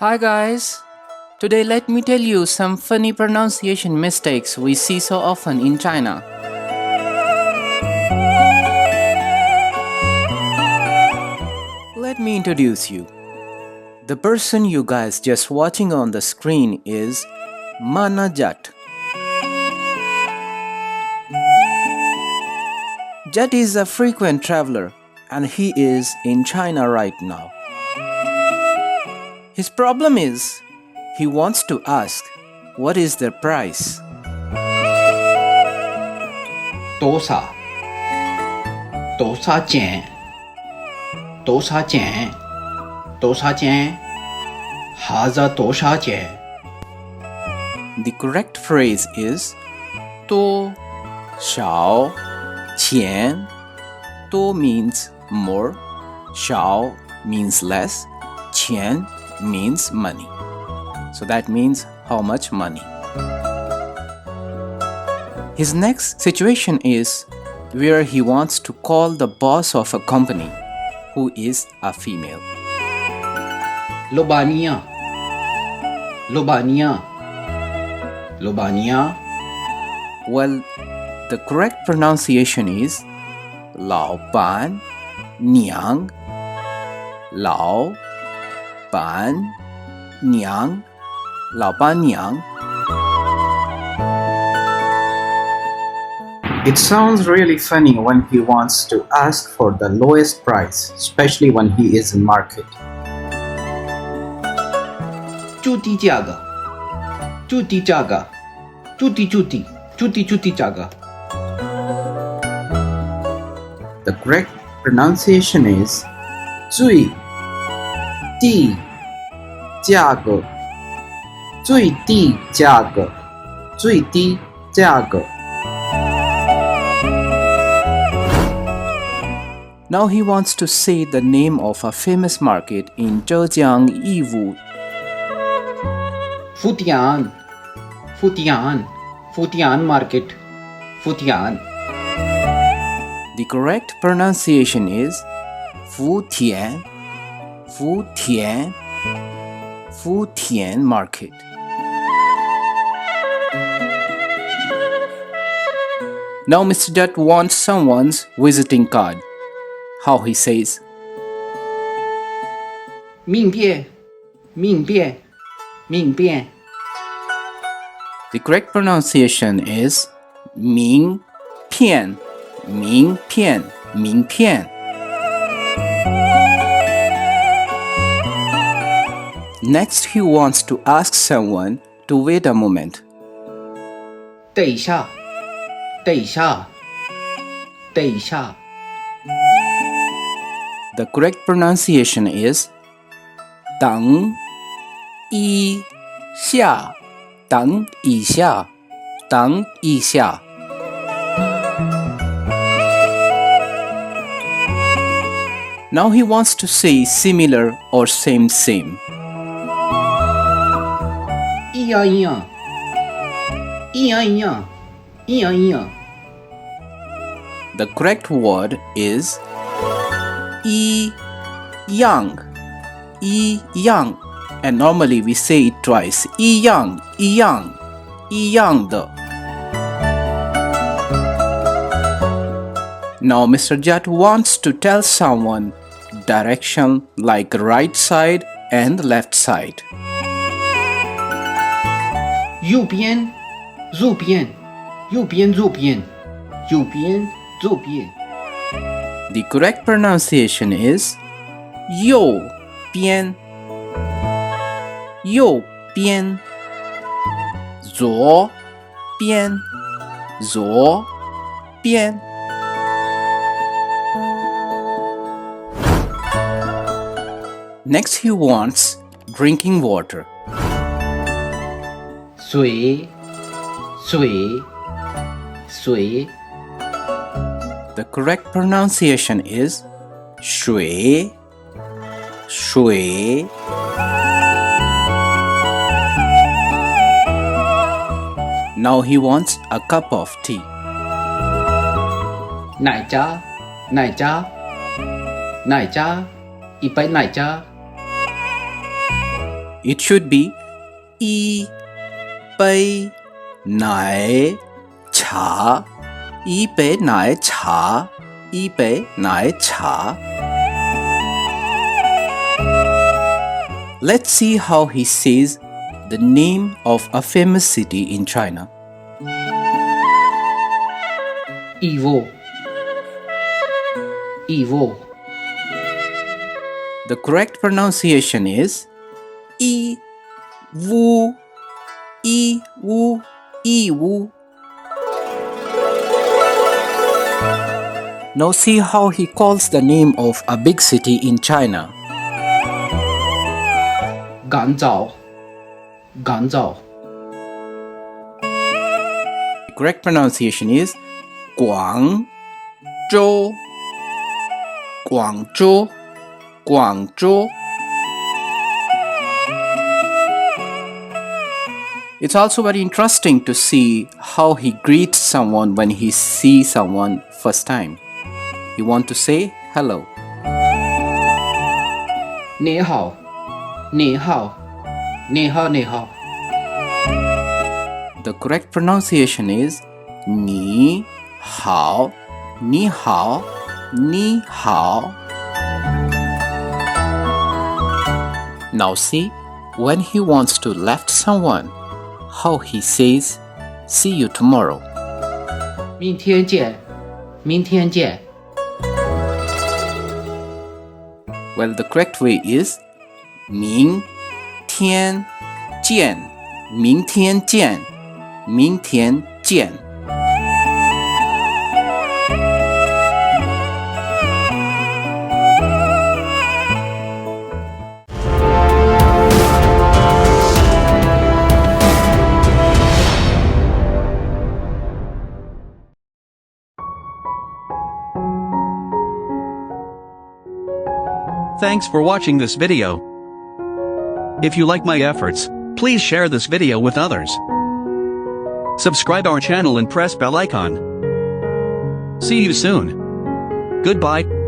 Hi guys! Today let me tell you some funny pronunciation mistakes we see so often in China. Let me introduce you. The person you guys just watching on the screen is Jat. Jat is a frequent traveler and he is in China right now. His problem is he wants to ask what is the price. 多少钱多少钱哈子多少钱 The correct phrase is 多少钱 多 means more, 少 means less, 钱 means money. So that means how much money. His next situation is where he wants to call the boss of a company who is a female. 老板娘 Well, the correct pronunciation is 老板娘 老板娘 老板娘 It sounds really funny when he wants to ask for the lowest price, especially when he is in market. 最低价格 The correct pronunciation is 最低价格最低价格最低价格 Now he wants to say the name of a famous market in Zhejiang Yiwu. 福田 market 福田 The correct pronunciation is 福田 market. Now Mr. Dutt wants someone's visiting card. How he says? 名片 The correct pronunciation is 名片 Next, he wants to ask someone to wait a moment. 等一下 The correct pronunciation is 等一下 等一下 Now he wants to say similar or same. 一样 The correct word is 一样 and normally we say it twice 一样的 Now Mr. Jat wants to tell someone direction like right side and left side. 右边 The correct pronunciation is 右边 左边 Next he wants drinking water. 水 The correct pronunciation is 水 Now he wants a cup of tea. 奶茶一杯奶茶 it should be 一杯奶茶，一杯奶茶，一杯奶茶。Let's see how he says the name of a famous city in China. Evil. Evil. The correct pronunciation is 义乌，义乌，义乌。Now see how he calls the name of a big city in China. 赶早，赶早。The correct pronunciation is 广州，广州，广州。It's also very interesting to see how he greets someone when he sees someone first time. You want to say hello. 你好，你好，你好，你好。The correct pronunciation is 你好，你好，你好。Now see, when he wants to left someone, how he says, see you tomorrow. 明天见，明天见。Well, the correct way is 明天见，明天见，明天见。Thanks for watching this video. If you like my efforts, please share this video with others. Subscribe our channel and press bell icon. See you soon. Goodbye.